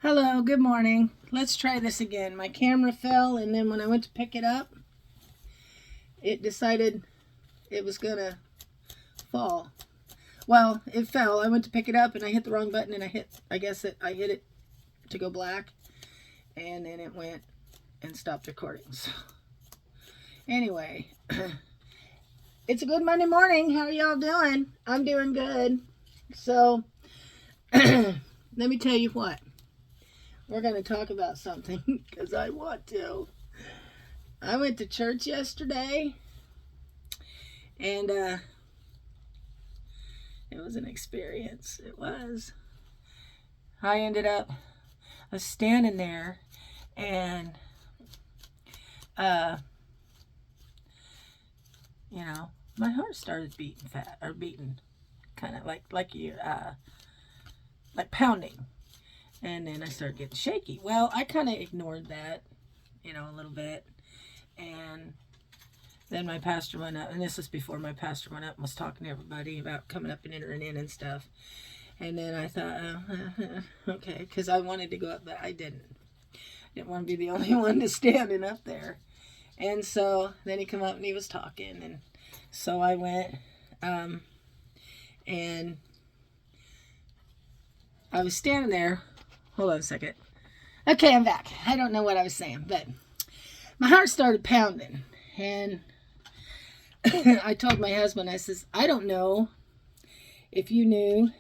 Hello, good morning. Let's try this again. My camera fell, and then when I went to pick it up, it decided it was gonna fall. Well, it fell. I went to pick it up, and I hit the wrong button, and I hit it to go black, and then it went and stopped recording. So, anyway, it's a good Monday morning. How are y'all doing? I'm doing good. So, let me tell you what. We're going to talk about something because I want to. I went to church yesterday, and it was an experience. It was. I was standing there, and, my heart started beating, kind of like pounding. And then I started getting shaky. Well, I kind of ignored that, a little bit. And then my pastor went up, and this was before my pastor went up and was talking to everybody about coming up and entering in and stuff. And then I thought, okay, because I wanted to go up, but I didn't. Didn't want to be the only one to standing up there. And so then he came up and he was talking, and so I went, and I was standing there. Hold on a second. Okay, I'm back. I don't know what I was saying, but my heart started pounding. And I told my husband, I says, I don't know if you knew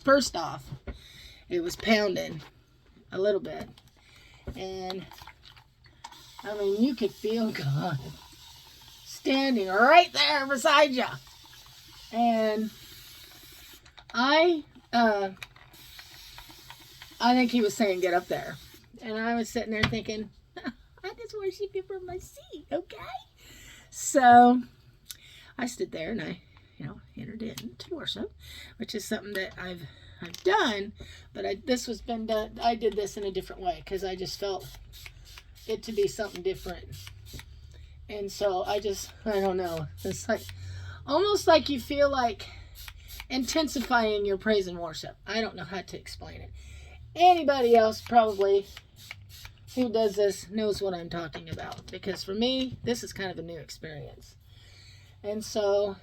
first off, it was pounding a little bit. And, you could feel God standing right there beside you. And I think he was saying, get up there. And I was sitting there thinking, I just worship you from my seat, okay? So I stood there and I, entered into worship, which is something that I've done, but I did this in a different way because I just felt it to be something different. And so I don't know. It's like, almost like you feel like intensifying your praise and worship. I don't know how to explain it. Anybody else probably who does this knows what I'm talking about, because for me, this is kind of a new experience. And so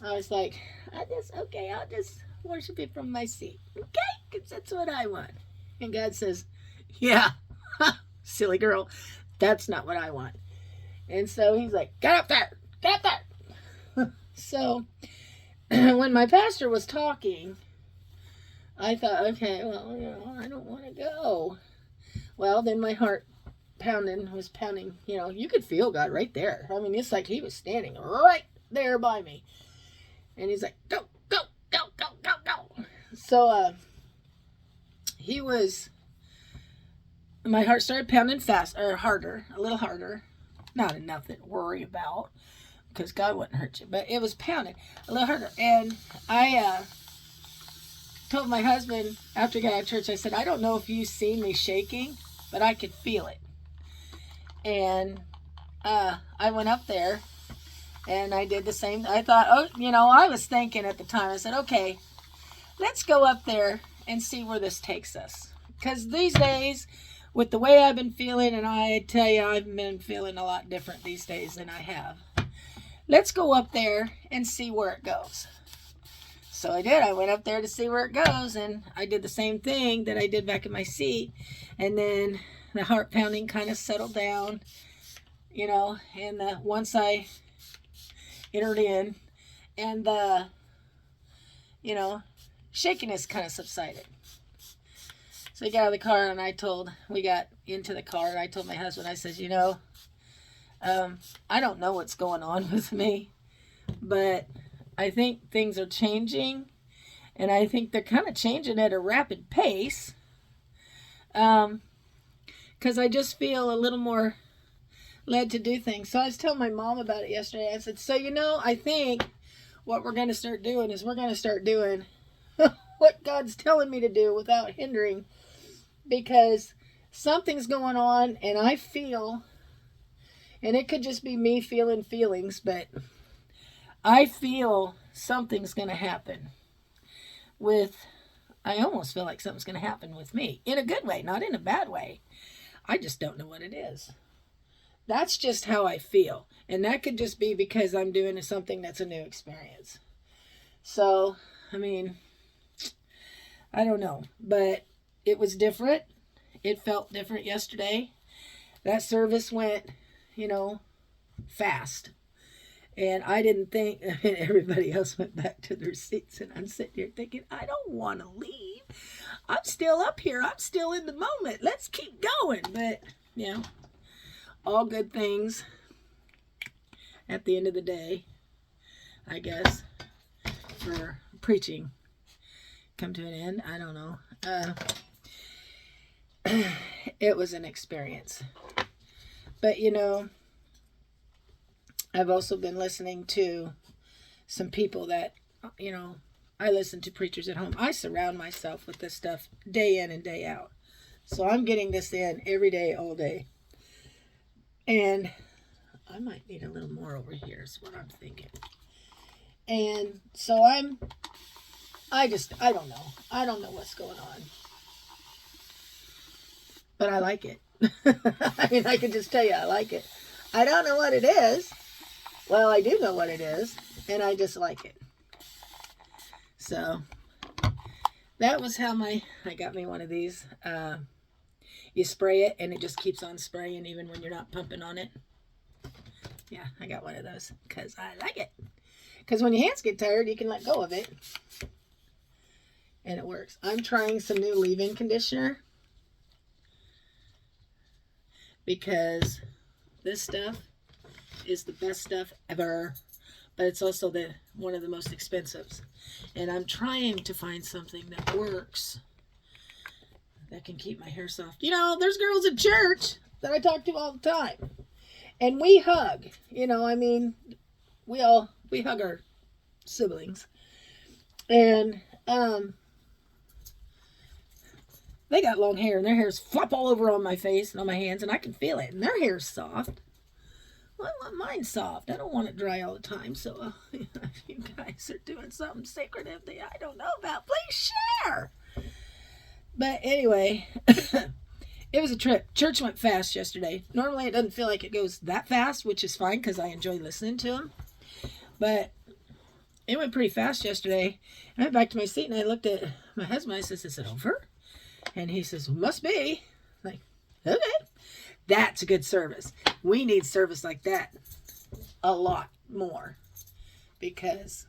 I was like, I'll just worship it from my seat, okay? Because that's what I want. And God says, yeah, silly girl, that's not what I want. And so he's like, get up there. So when my pastor was talking, I thought, okay, well, I don't want to go. Well, then my heart was pounding. You could feel God right there. It's like he was standing right there by me. And he's like, go. So, my heart started pounding harder, a little harder. Not enough to worry about, because God wouldn't hurt you. But it was pounding a little harder. And I told my husband after I got out of church, I said, I don't know if you see me shaking, but I could feel it. And I went up there and I did the same. I thought, I was thinking at the time, I said, okay, let's go up there and see where this takes us. Because these days, with the way I've been feeling, and I tell you, I've been feeling a lot different these days than I have. Let's go up there and see where it goes. So I did. I went up there to see where it goes, and I did the same thing that I did back in my seat. And then the heart pounding kind of settled down, and once I entered in, and the, shakiness kind of subsided. So we got out of the car, and we got into the car, and I told my husband, I said, I don't know what's going on with me, but I think things are changing, and I think they're kind of changing at a rapid pace, because I just feel a little more led to do things. So I was telling my mom about it yesterday. I said, so, I think what we're going to start doing is we're going to start doing what God's telling me to do without hindering, because something's going on, and I feel, and it could just be me feeling feelings, but I feel something's going to happen with I almost feel like something's going to happen with me in a good way, not in a bad way. I just don't know what it is. That's just how I feel. And that could just be because I'm doing something that's a new experience. So, I mean, I don't know. But it was different. It felt different yesterday. That service went, fast. And I didn't think, and everybody else went back to their seats. And I'm sitting here thinking, I don't want to leave. I'm still up here. I'm still in the moment. Let's keep going. But, all good things at the end of the day, I guess, for preaching come to an end. I don't know. It was an experience. But, I've also been listening to some people that, I listen to preachers at home. I surround myself with this stuff day in and day out. So I'm getting this in every day, all day. And I might need a little more over here is what I'm thinking. And so I don't know. I don't know what's going on. But I like it. I mean, I can just tell you I like it. I don't know what it is. Well, I do know what it is. And I just like it. So, that was how I got me one of these. You spray it and it just keeps on spraying even when you're not pumping on it. Yeah, I got one of those because I like it. Because when your hands get tired, you can let go of it. And it works. I'm trying some new leave-in conditioner. Because this stuff is the best stuff ever. But it's also one of the most expensive. And I'm trying to find something that works. That can keep my hair soft. There's girls at church that I talk to all the time. And we hug. We hug our siblings. And they got long hair and their hair's flop all over on my face and on my hands and I can feel it. And their hair's soft. Well, I want mine soft. I don't want it dry all the time. So if you guys are doing something secretive that I don't know about, please share. But anyway, it was a trip. Church went fast yesterday. Normally it doesn't feel like it goes that fast, which is fine because I enjoy listening to them. But it went pretty fast yesterday. I went back to my seat and I looked at my husband. I said, is it over? And he says, well, must be. I'm like, okay. That's a good service. We need service like that a lot more because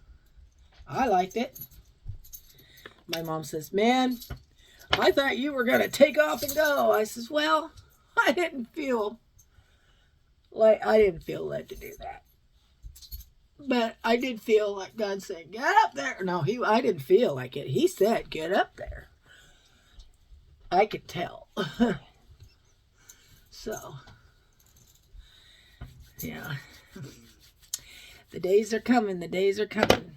I liked it. My mom says, man, I thought you were going to take off and go. I says, well, I didn't feel led to do that. But I did feel like God said, get up there. No, I didn't feel like it. He said, get up there. I could tell. So, yeah. The days are coming. The days are coming.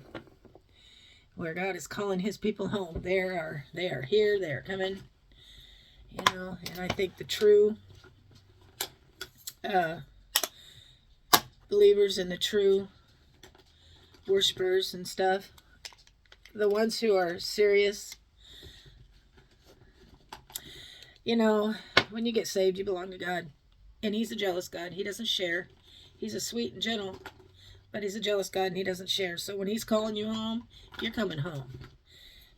Where God is calling his people home. They are here. They are coming. And I think the true believers and the true worshipers and stuff, the ones who are serious, when you get saved, you belong to God. And he's a jealous God. He doesn't share. He's a sweet and gentle, but he's a jealous God and he doesn't share. So when he's calling you home, you're coming home.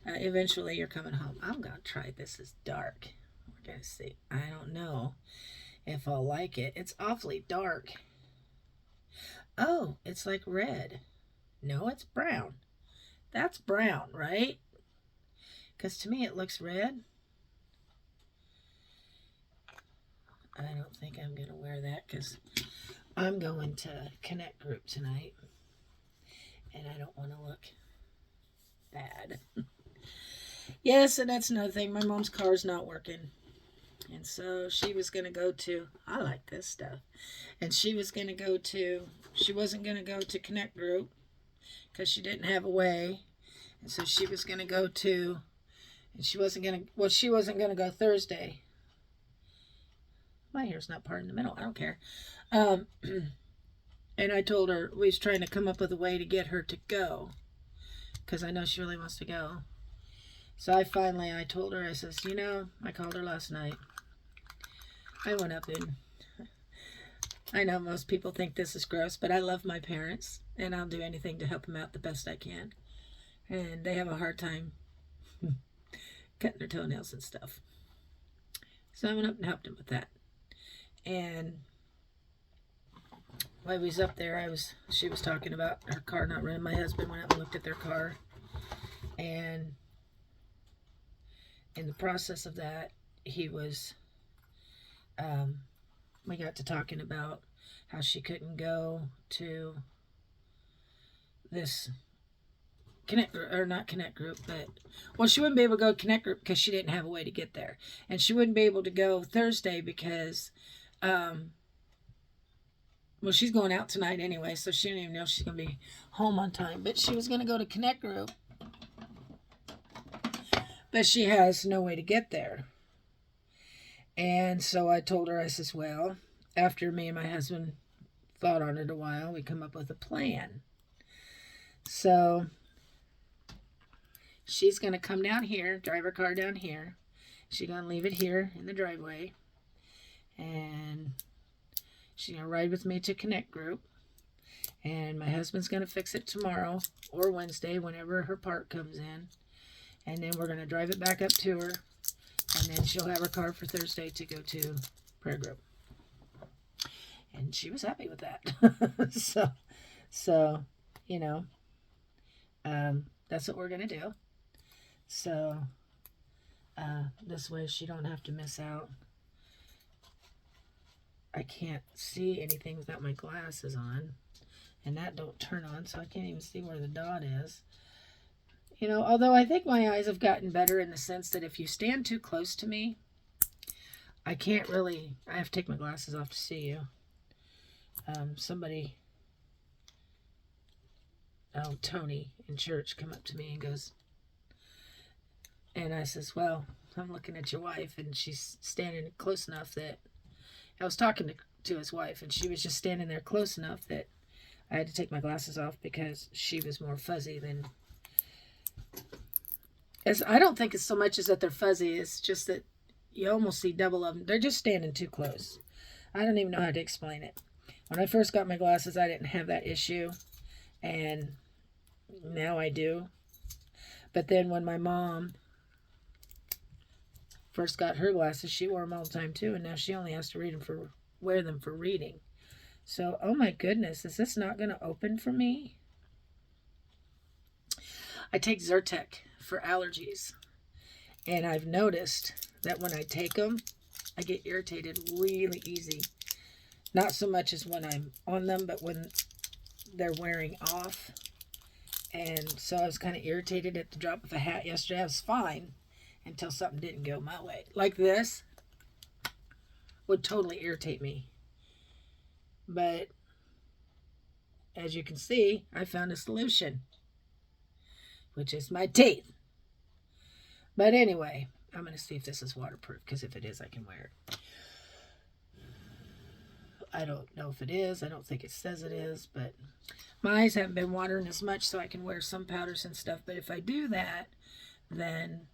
Eventually, you're coming home. I'm going to try this. It's dark. We're going to see. I don't know if I'll like it. It's awfully dark. Oh, it's like red. No, it's brown. That's brown, right? Because to me, it looks red. I don't think I'm going to wear that because I'm going to Connect Group tonight. And I don't want to look bad. Yes, and that's another thing. My mom's car's not working. And so she was going to go to, I like this stuff. And she wasn't going to go to Connect Group because she didn't have a way. And so she was going to go to, and she wasn't going to go Thursday. My hair's not part in the middle. I don't care. And I told her we was trying to come up with a way to get her to go because I know she really wants to go. So I told her, I says, you know, I called her last night. I went up and I know most people think this is gross, but I love my parents and I'll do anything to help them out the best I can. And they have a hard time cutting their toenails and stuff. So I went up and helped them with that. And while I was up there, she was talking about her car not running. My husband went up and looked at their car, and in the process of that, we got to talking about how she couldn't go to this not Connect Group, but, well, she wouldn't be able to go to Connect Group because she didn't have a way to get there. And she wouldn't be able to go Thursday because, well, she's going out tonight anyway, so she didn't even know she's going to be home on time. But she was going to go to Connect Group, but she has no way to get there. And so I told her, I says, well, after me and my husband thought on it a while, we come up with a plan. So she's going to come down here, drive her car down here. She's going to leave it here in the driveway. And she's going to ride with me to Connect Group. And my husband's going to fix it tomorrow or Wednesday, whenever her part comes in. And then we're going to drive it back up to her. And then she'll have her car for Thursday to go to prayer group. And she was happy with that. so, you know, that's what we're going to do. So, this way she don't have to miss out. I can't see anything without my glasses on. And that don't turn on, so I can't even see where the dot is. You know, although I think my eyes have gotten better in the sense that if you stand too close to me, I have to take my glasses off to see you. Tony in church come up to me and goes, and I says, well, I'm looking at your wife, and she's standing close enough that, I was talking to his wife, and she was just standing there close enough that I had to take my glasses off because she was more fuzzy than, I don't think it's so much as that they're fuzzy, it's just that you almost see double of them. They're just standing too close. I don't even know how to explain it. When I first got my glasses, I didn't have that issue, and now I do. But then when my mom first got her glasses, she wore them all the time too, and now she only has to wear them for reading. So, oh my goodness, is this not going to open for me? I take Zyrtec for allergies, and I've noticed that when I take them, I get irritated really easy. Not so much as when I'm on them, but when they're wearing off. And so I was kind of irritated at the drop of a hat yesterday. I was fine until something didn't go my way. Like this would totally irritate me. But as you can see, I found a solution, which is my teeth. But anyway, I'm going to see if this is waterproof, because if it is, I can wear it. I don't know if it is. I don't think it says it is, but my eyes haven't been watering as much, so I can wear some powders and stuff. But if I do that, then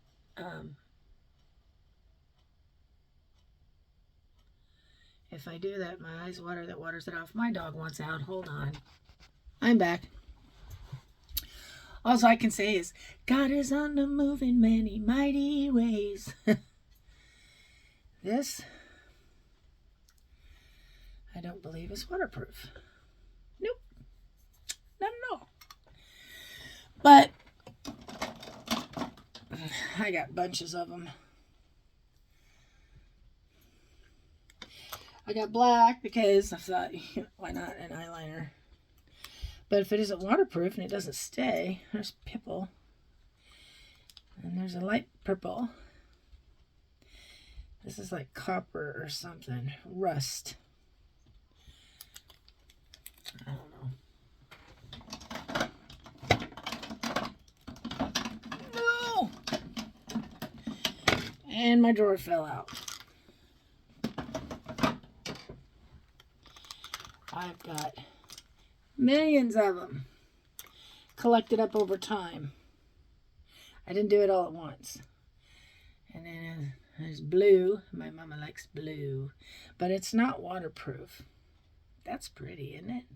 if I do that, my eyes water, that waters it off. My dog wants out. Hold on. I'm back. All I can say is, God is on the move in many mighty ways. This, I don't believe is waterproof. Nope. Not at all. But I got bunches of them. I got black because I thought, why not an eyeliner? But if it isn't waterproof and it doesn't stay, there's purple. And there's a light purple. This is like copper or something. Rust. I don't know. No! And my drawer fell out. I've got millions of them collected up over time. I didn't do it all at once. And then there's blue. My mama likes blue. But it's not waterproof. That's pretty, isn't it?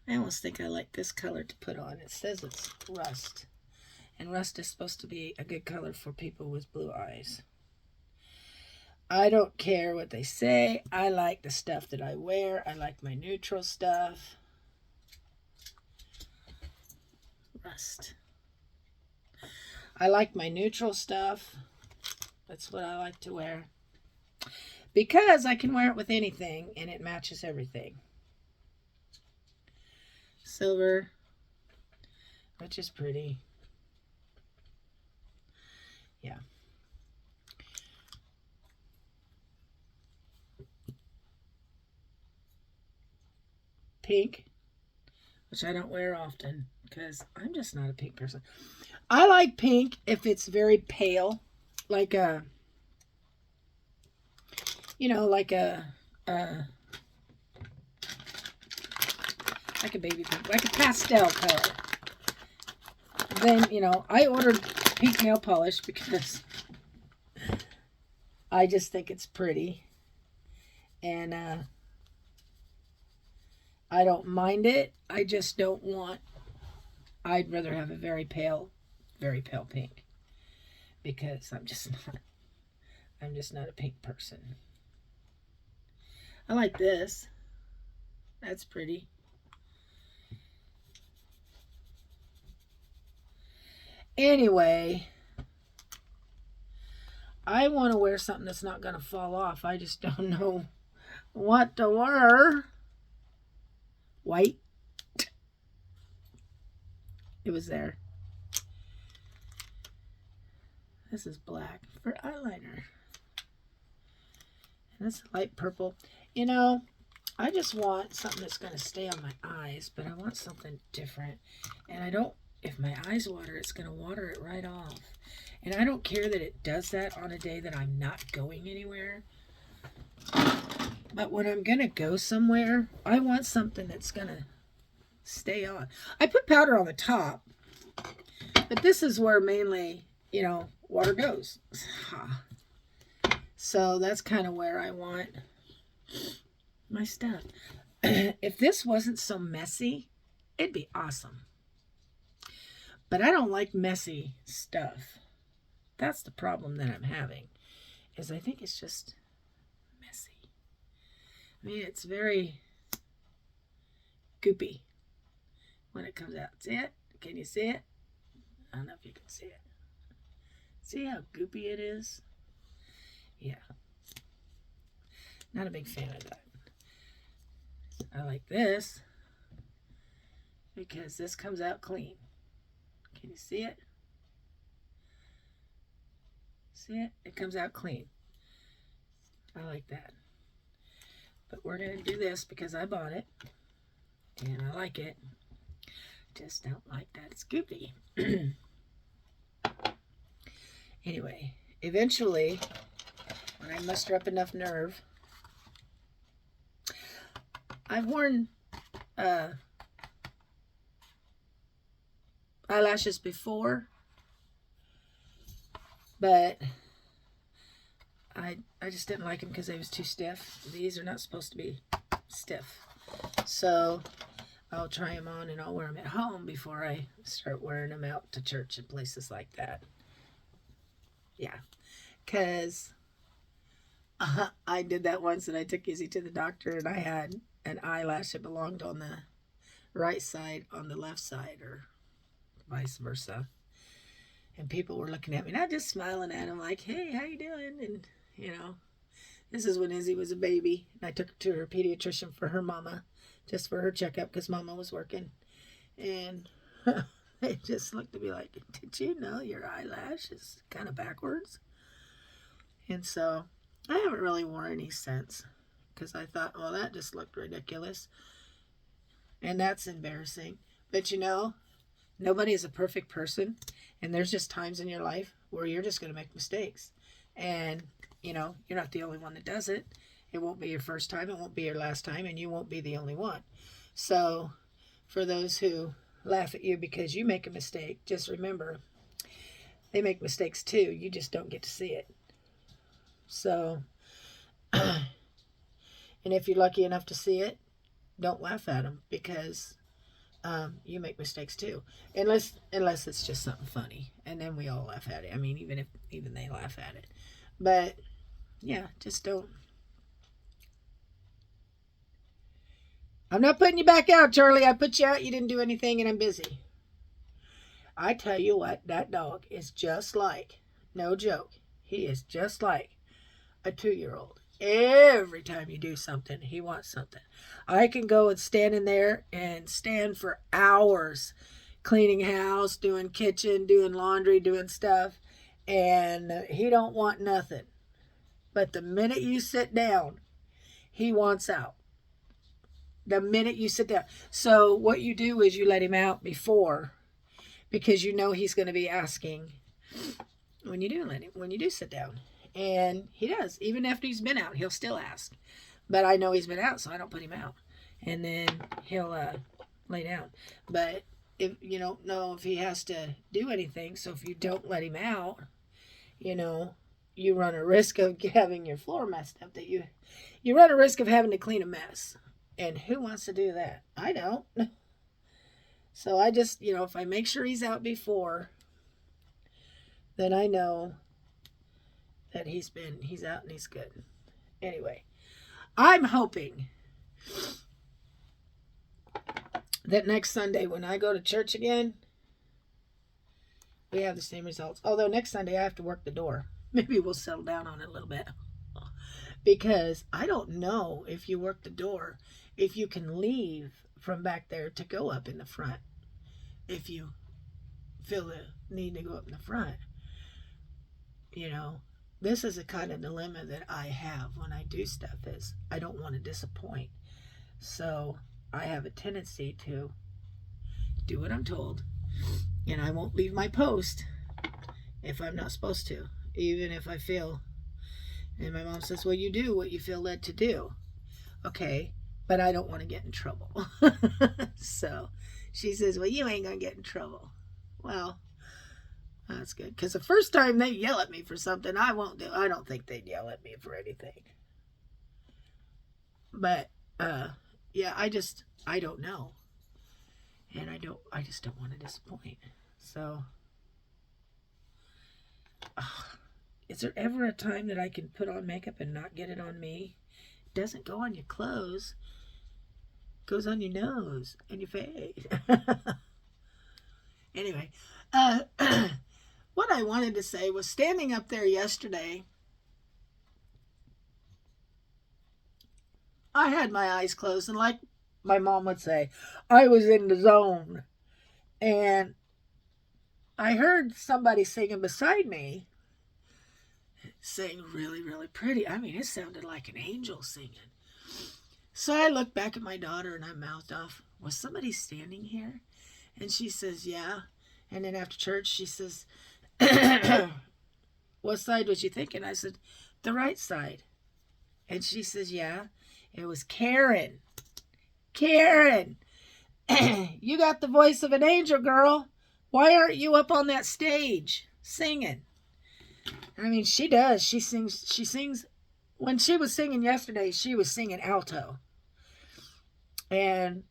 I almost think I like this color to put on. It says it's rust. And rust is supposed to be a good color for people with blue eyes. I don't care what they say. I like the stuff that I wear. I like my neutral stuff. Rust. I like my neutral stuff. That's what I like to wear. Because I can wear it with anything and it matches everything. Silver, which is pretty. Yeah. Pink, which I don't wear often because I'm just not a pink person. I like pink if it's very pale, like a, like a baby pink, like a pastel color. Then, I ordered pink nail polish because I just think it's pretty. And I don't mind it. I just don't want, I'd rather have a very pale pink. Because I'm just not a pink person. I like this. That's pretty. Anyway, I want to wear something that's not going to fall off. I just don't know what to wear. White. It was there. This is black for eyeliner. And this light purple. I just want something that's going to stay on my eyes, but I want something different. And I don't, if my eyes water, it's going to water it right off. And I don't care that it does that on a day that I'm not going anywhere. But when I'm going to go somewhere, I want something that's going to stay on. I put powder on the top, but this is where mainly, water goes. So that's kind of where I want my stuff. If this wasn't so messy, it'd be awesome. But I don't like messy stuff. That's the problem that I'm having, is I think it's just messy. I mean, it's very goopy when it comes out. See it? Can you see it? I don't know if you can see it. See how goopy it is? Yeah. Not a big fan of that. I like this because this comes out clean. Can you see it? See it? It comes out clean. I like that. But we're going to do this because I bought it. And I like it. Just don't like that it's goopy. Anyway, eventually, when I muster up enough nerve, I've worn eyelashes before, but I just didn't like them because they was too stiff. These are not supposed to be stiff. So I'll try them on and I'll wear them at home before I start wearing them out to church and places like that. Yeah, because I did that once, and I took Izzy to the doctor, and I had an eyelash that belonged on the right side on the left side, or vice versa. And people were looking at me, and I just smiling at them like, hey, how you doing? And, this is when Izzy was a baby, and I took her to her pediatrician for her mama, just for her checkup, because mama was working. And they just looked at me like, did you know your eyelash is kind of backwards? And so I haven't really worn any since, because I thought, well, that just looked ridiculous. And that's embarrassing. But nobody is a perfect person. And there's just times in your life where you're just going to make mistakes. And, you're not the only one that does it. It won't be your first time. It won't be your last time. And you won't be the only one. So for those who laugh at you because you make a mistake, just remember, they make mistakes too. You just don't get to see it. So, and if you're lucky enough to see it, don't laugh at them because you make mistakes too. Unless it's just something funny, and then we all laugh at it. I mean, even they laugh at it. But yeah, just don't. I'm not putting you back out, Charlie. I put you out. You didn't do anything, and I'm busy. I tell you what, that dog is just like, no joke, he is just like a 2-year-old. Every time you do something, he wants something. I can go and stand in there and stand for hours cleaning house, doing kitchen, doing laundry, doing stuff, and he don't want nothing. But the minute you sit down, he wants out. The minute you sit down. So what you do is you let him out before, because you know he's going to be asking when you do sit down. And he does. Even after he's been out, he'll still ask. But I know he's been out, so I don't put him out. And then he'll lay down. But if you don't know if he has to do anything, so if you don't let him out, you run a risk of having your floor messed up. That you run a risk of having to clean a mess. And who wants to do that? I don't. So I just, if I make sure he's out before, then I know that he's out and he's good. Anyway, I'm hoping that next Sunday when I go to church again, we have the same results. Although next Sunday I have to work the door. Maybe we'll settle down on it a little bit. Because I don't know if you work the door, if you can leave from back there to go up in the front. If you feel the need to go up in the front. This is a kind of dilemma that I have when I do stuff is I don't want to disappoint. So I have a tendency to do what I'm told. And I won't leave my post if I'm not supposed to. Even if I feel. And my mom says, well, you do what you feel led to do. Okay, but I don't want to get in trouble. So she says, well, you ain't going to get in trouble. Well, that's good. Because the first time they yell at me for something, I won't do. I don't think they'd yell at me for anything. But, yeah, I don't know. And I just don't want to disappoint. So, is there ever a time that I can put on makeup and not get it on me? It doesn't go on your clothes. It goes on your nose and your face. Anyway, what I wanted to say was standing up there yesterday, I had my eyes closed, and like my mom would say, I was in the zone. And I heard somebody singing beside me, sang really, really pretty. I mean, it sounded like an angel singing. So I looked back at my daughter and I mouthed off, was somebody standing here? And she says, yeah. And then after church, she says, what side was you thinking? I said, the right side. And she says, yeah. It was Karen. Karen, you got the voice of an angel, girl. Why aren't you up on that stage singing? I mean, she does. She sings. When she was singing yesterday, she was singing alto. And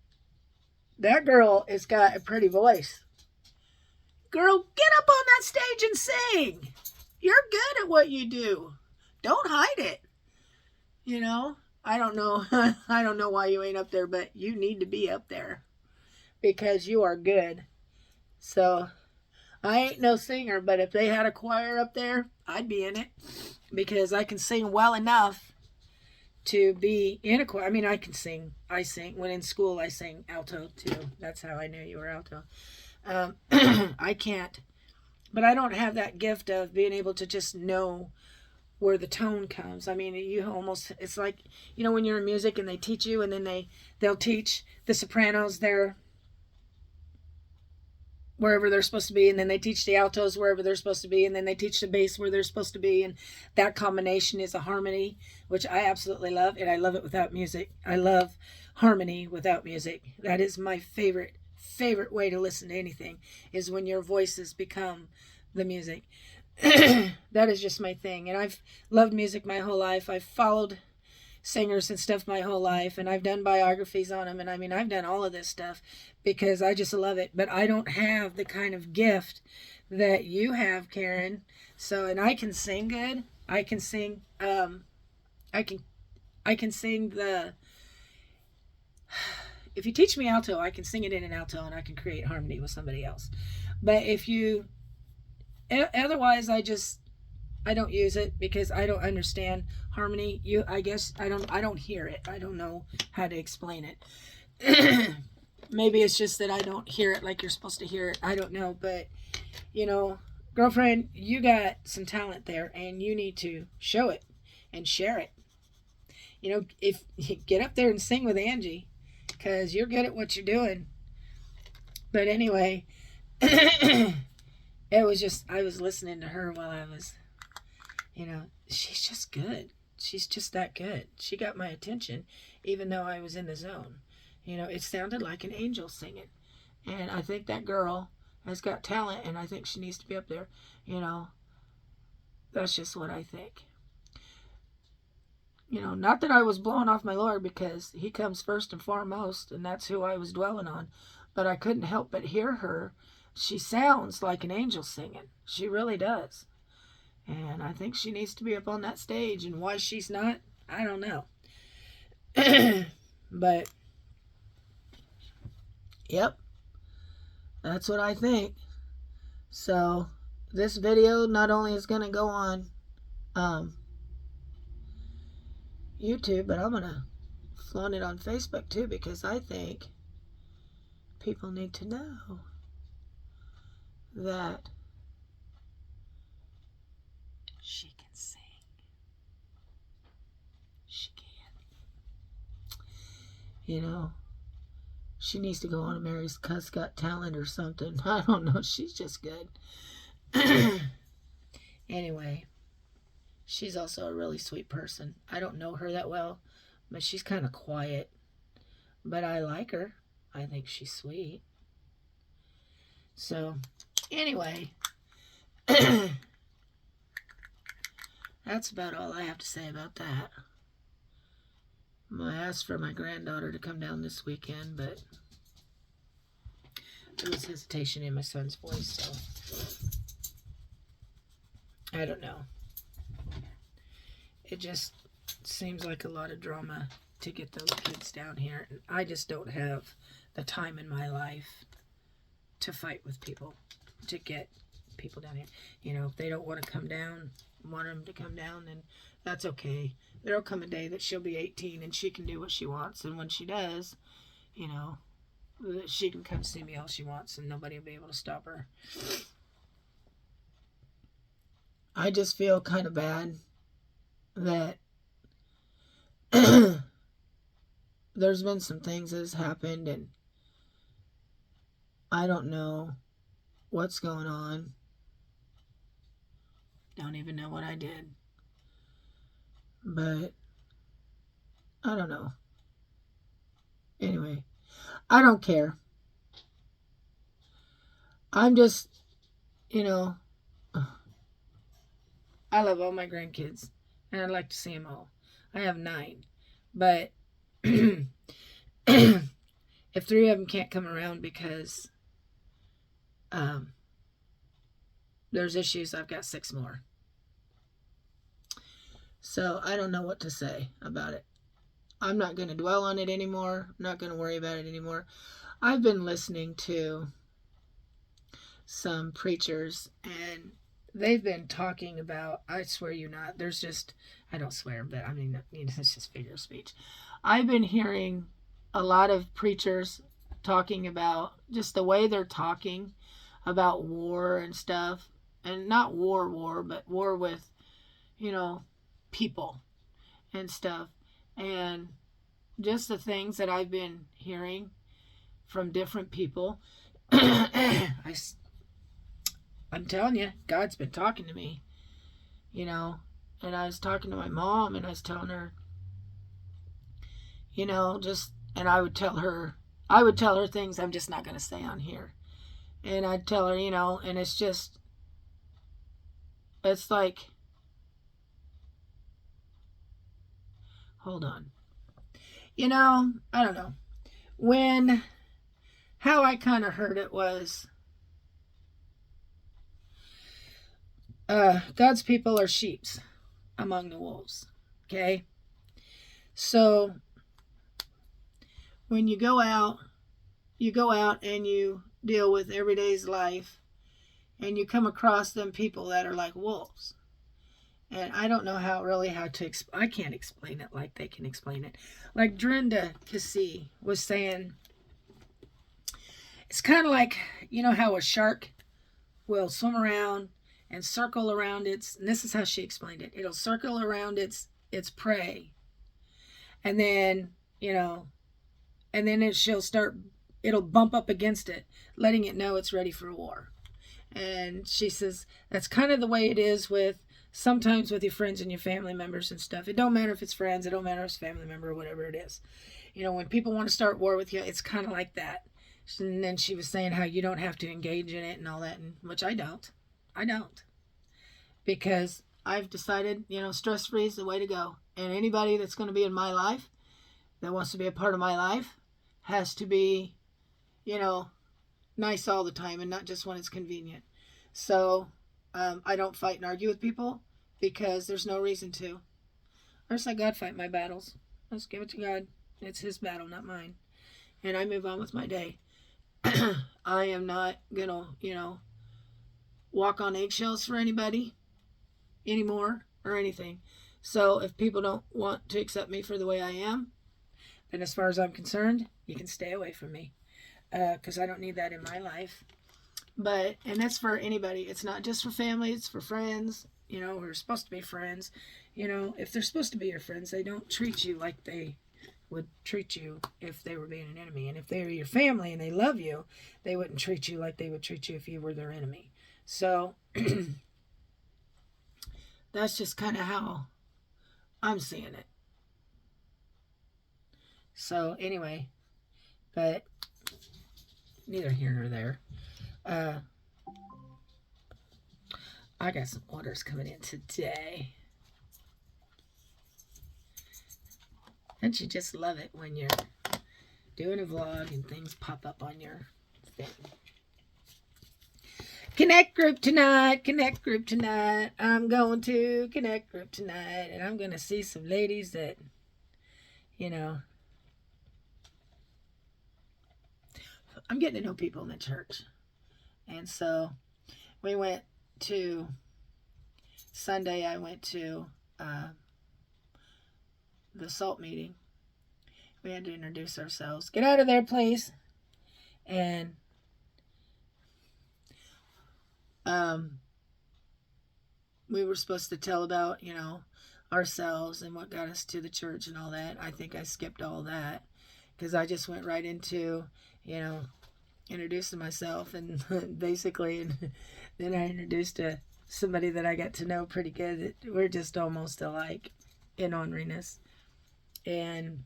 that girl has got a pretty voice. Girl, get up on that stage and sing. You're good at what you do. Don't hide it. I don't know. I don't know why you ain't up there, but you need to be up there because you are good. So I ain't no singer, but if they had a choir up there, I'd be in it because I can sing well enough to be in a choir. I mean, I can sing. I sing. When in school, I sang alto too. That's how I knew you were alto. I can't, but I don't have that gift of being able to just know where the tone comes. I mean, it's like, when you're in music and they teach you, and then they'll teach the sopranos wherever they're supposed to be, and then they teach the altos wherever they're supposed to be, and then they teach the bass where they're supposed to be, and that combination is a harmony, which I absolutely love, and I love it without music. I love harmony without music. That is my favorite way to listen to anything, is when your voices become the music. That is just my thing, and I've loved music my whole life. I've followed singers and stuff my whole life, and I've done biographies on them, and I mean, I've done all of this stuff because I just love it. But I don't have the kind of gift that you have, Karen. So, and I can sing good. I can sing I can sing the if you teach me alto, I can sing it in an alto, and I can create harmony with somebody else. But if you otherwise, I don't use it because I don't understand harmony. I guess I don't hear it. I don't know how to explain it. Maybe it's just that I don't hear it like you're supposed to hear it. I don't know, but girlfriend, you got some talent there, and you need to show it and share it. If you get up there and sing with Angie, because you're good at what you're doing. But anyway, it was just, I was listening to her while I was, she's just good. She's just that good. She got my attention, even though I was in the zone. It sounded like an angel singing. And I think that girl has got talent, and I think she needs to be up there. That's just what I think. Not that I was blowing off my Lord, because he comes first and foremost, and that's who I was dwelling on. But I couldn't help but hear her. She sounds like an angel singing. She really does. And I think she needs to be up on that stage. And why she's not, I don't know. But, yep. That's what I think. So, this video not only is going to go on YouTube, but I'm going to flaunt it on Facebook too, because I think people need to know that she can sing. She can. She needs to go on America's Got Talent or something. I don't know. She's just good. Anyway, she's also a really sweet person. I don't know her that well, but she's kind of quiet. But I like her. I think she's sweet. So, anyway, that's about all I have to say about that. I asked for my granddaughter to come down this weekend, but there was hesitation in my son's voice, so I don't know. It just seems like a lot of drama to get those kids down here. And I just don't have the time in my life to fight with people, to get people down here. If they don't want to come down, want them to come down, then that's okay. There'll come a day that she'll be 18 and she can do what she wants. And when she does, she can come see me all she wants and nobody will be able to stop her. I just feel kind of bad that there's been some things that has happened, and I don't know what's going on. Don't even know what I did. But I don't know. Anyway, I don't care. I'm just, I love all my grandkids, and I'd like to see them all. I have 9, but if 3 of them can't come around because there's issues, I've got 6 more. So I don't know what to say about it. I'm not going to dwell on it anymore. I'm not going to worry about it anymore. I've been listening to some preachers, and they've been talking about, I swear you not, there's just, I don't swear, but I mean, it's just figure of speech. I've been hearing a lot of preachers talking about just the way they're talking about war and stuff, and not war, but war with, people and stuff, and just the things that I've been hearing from different people. I'm telling you, God's been talking to me, you know. And I was talking to my mom, and I was telling her, and I would tell her things I'm just not going to say on here. And I'd tell her, and it's like, hold on. I don't know. How I kind of heard it was, God's people are sheeps among the wolves. Okay? So, when you go out and you deal with everyday's life, and you come across them people that are like wolves. And I don't know how to I can't explain it like they can explain it. Like Drenda Cassie was saying, it's kind of like, how a shark will swim around and circle around and this is how she explained it. It'll circle around its prey. And then, it'll bump up against it, letting it know it's ready for war. And she says, that's kind of the way it is sometimes with your friends and your family members and stuff. It don't matter if it's friends, it don't matter if it's family member or whatever it is. When people want to start war with you, it's kind of like that. And then she was saying how you don't have to engage in it and all that, which I don't. Because I've decided, stress-free is the way to go. And anybody that's going to be in my life, that wants to be a part of my life, has to be, nice all the time and not just when it's convenient. So I don't fight and argue with people because there's no reason to. I just let God fight my battles. Let's give it to God. It's his battle, not mine. And I move on with my day. I am not going to, walk on eggshells for anybody anymore or anything. So if people don't want to accept me for the way I am, then as far as I'm concerned, you can stay away from me. Because I don't need that in my life. And that's for anybody. It's not just for family, it's for friends, who are supposed to be friends. If they're supposed to be your friends, they don't treat you like they would treat you if they were being an enemy. And if they were your family and they love you, they wouldn't treat you like they would treat you if you were their enemy. So, that's just kind of how I'm seeing it. So, anyway, but neither here nor there. I got some orders coming in today. Don't you just love it when you're doing a vlog and things pop up on your thing? Connect group tonight. I'm going to Connect group tonight, and I'm going to see some ladies that, I'm getting to know people in the church. And so we went to Sunday. I went to the SALT meeting. We had to introduce ourselves. Get out of there, please. And we were supposed to tell about, ourselves and what got us to the church and all that. I think I skipped all that because I just went right into, introducing myself and basically, and then I introduced somebody that I got to know pretty good. We're just almost alike in orneriness. And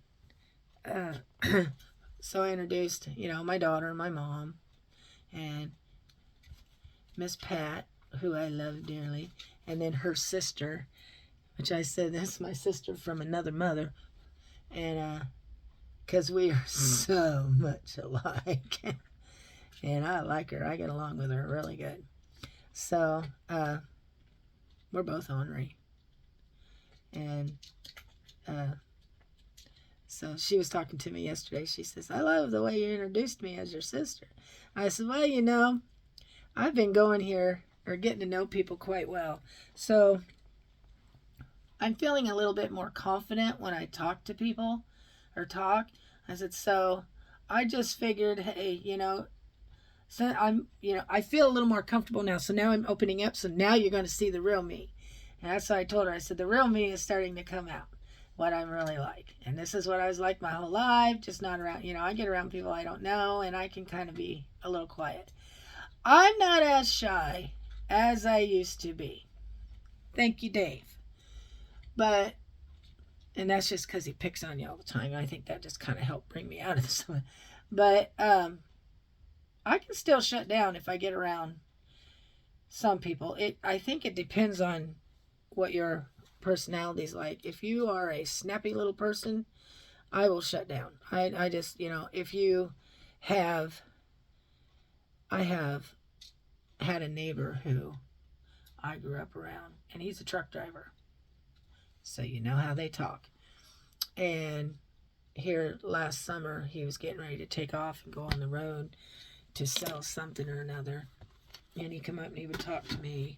so I introduced, my daughter, my mom, and Miss Pat, who I love dearly, and then her sister, which I said, that's my sister from another mother. And because we are so much alike. And I like her. I get along with her really good. So, we're both ornery. And so she was talking to me yesterday. She says, I love the way you introduced me as your sister. I said, well, I've been going here or getting to know people quite well. So I'm feeling a little bit more confident when I talk to people or talk. I said, so I just figured, hey, so I feel a little more comfortable now. So now I'm opening up. So now you're going to see the real me. And that's what I told her. I said, the real me is starting to come out. what I'm really like. And this is what I was like my whole life, just not around, I get around people I don't know, and I can kind of be a little quiet. I'm not as shy as I used to be. Thank you, Dave. But, and that's just because he picks on you all the time. I think that just kind of helped bring me out of this. But I can still shut down if I get around some people. I think it depends on what your personality's like. If you are a snappy little person, I will shut down. I just, if you have, I have had a neighbor who I grew up around, and he's a truck driver. So you know how they talk. And here last summer, he was getting ready to take off and go on the road to sell something or another. And he'd come up and he would talk to me.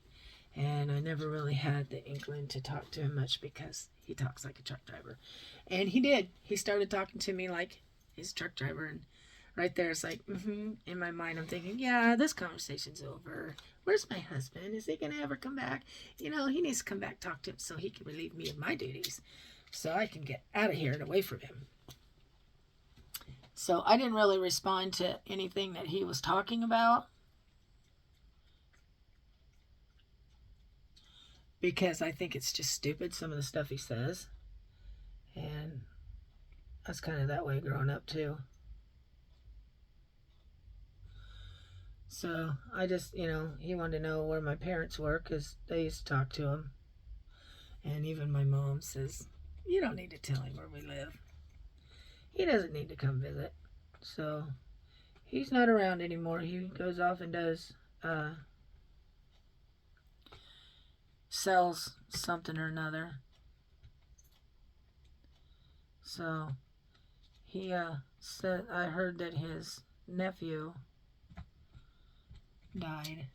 And I never really had the inkling to talk to him much because he talks like a truck driver. And he did. He started talking to me like he's a truck driver. And right there, it's like, in my mind, I'm thinking, yeah, this conversation's over. Where's my husband? Is he going to ever come back? He needs to come back, talk to him so he can relieve me of my duties so I can get out of here and away from him. So I didn't really respond to anything that he was talking about because I think it's just stupid, some of the stuff he says. And I was kind of that way growing up too. So I just, he wanted to know where my parents were because they used to talk to him. And even my mom says, you don't need to tell him where we live. He doesn't need to come visit. So he's not around anymore. He goes off and does, sells something or another. So he said, I heard that his nephew died.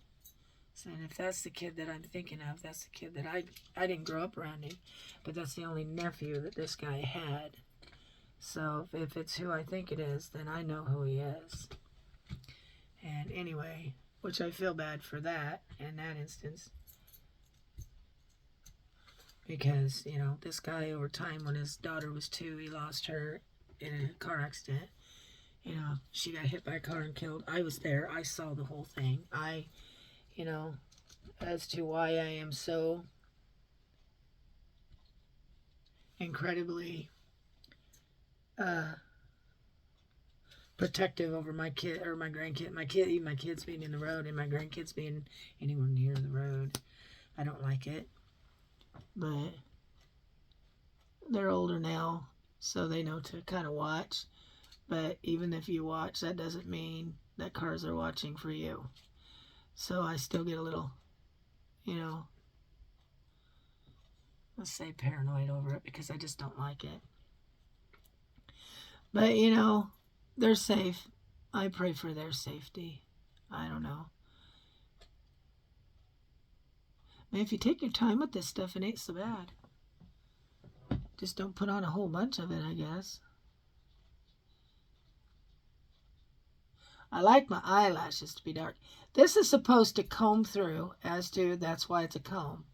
So if that's the kid that I'm thinking of, that's the kid that I didn't grow up around him, but that's the only nephew that this guy had. So if it's who I think it is, then I know who he is. And anyway, which I feel bad for that in that instance. Because, this guy over time when his daughter was 2, he lost her in a car accident. She got hit by a car and killed. I was there. I saw the whole thing. As to why I am so incredibly protective over my kid or my grandkid, my kids being in the road and my grandkids being anywhere near the road. I don't like it, but they're older now, so they know to kind of watch. But even if you watch, that doesn't mean that cars are watching for you. So I still get a little, let's say paranoid over it because I just don't like it. But, they're safe. I pray for their safety. I don't know. I mean, if you take your time with this stuff, it ain't so bad. Just don't put on a whole bunch of it, I guess. I like my eyelashes to be dark. This is supposed to comb through, that's why it's a comb,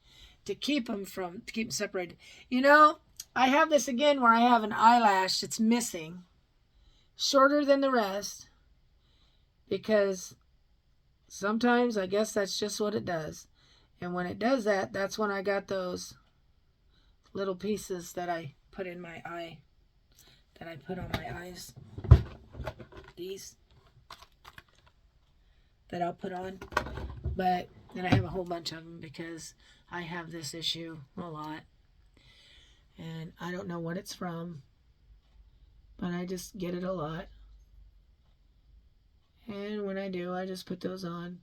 to keep them separated. I have this again where I have an eyelash that's missing, shorter than the rest, because sometimes I guess that's just what it does. And when it does that, that's when I got those little pieces that I put in my eye, that I put on my eyes. These that I'll put on. But then I have a whole bunch of them because I have this issue a lot. And I don't know what it's from, but I just get it a lot. And when I do, I just put those on.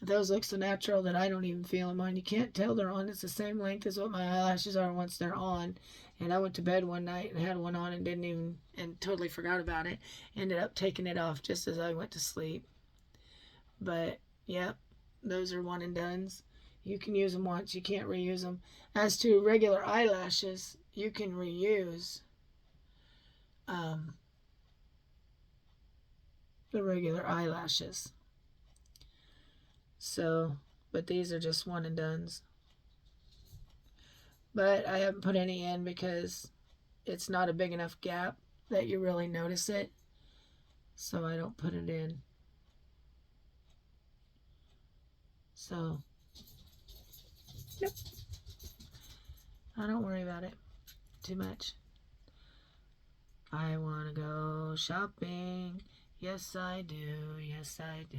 Those look so natural that I don't even feel them on. You can't tell they're on. It's the same length as what my eyelashes are once they're on. And I went to bed one night and had one on and totally forgot about it. Ended up taking it off just as I went to sleep. But, yeah, those are one and dones. You can use them once. You can't reuse them. As to regular eyelashes, you can reuse the regular eyelashes. So, but these are just one and dones. But I haven't put any in because it's not a big enough gap that you really notice it. So I don't put it in. So, nope. I don't worry about it too much. I want to go shopping. Yes, I do. Yes, I do.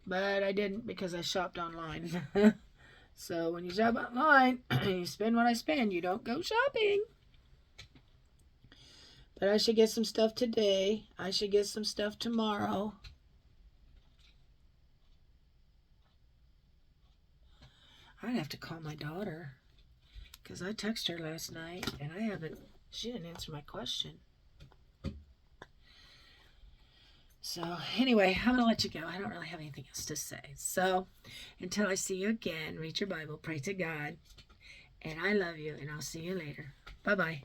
But I didn't because I shopped online. So when you shop online, you spend what I spend. You don't go shopping. But I should get some stuff today. I should get some stuff tomorrow. I'd have to call my daughter because I texted her last night and she didn't answer my question. So anyway, I'm going to let you go. I don't really have anything else to say. So until I see you again, read your Bible, pray to God, and I love you, and I'll see you later. Bye-bye.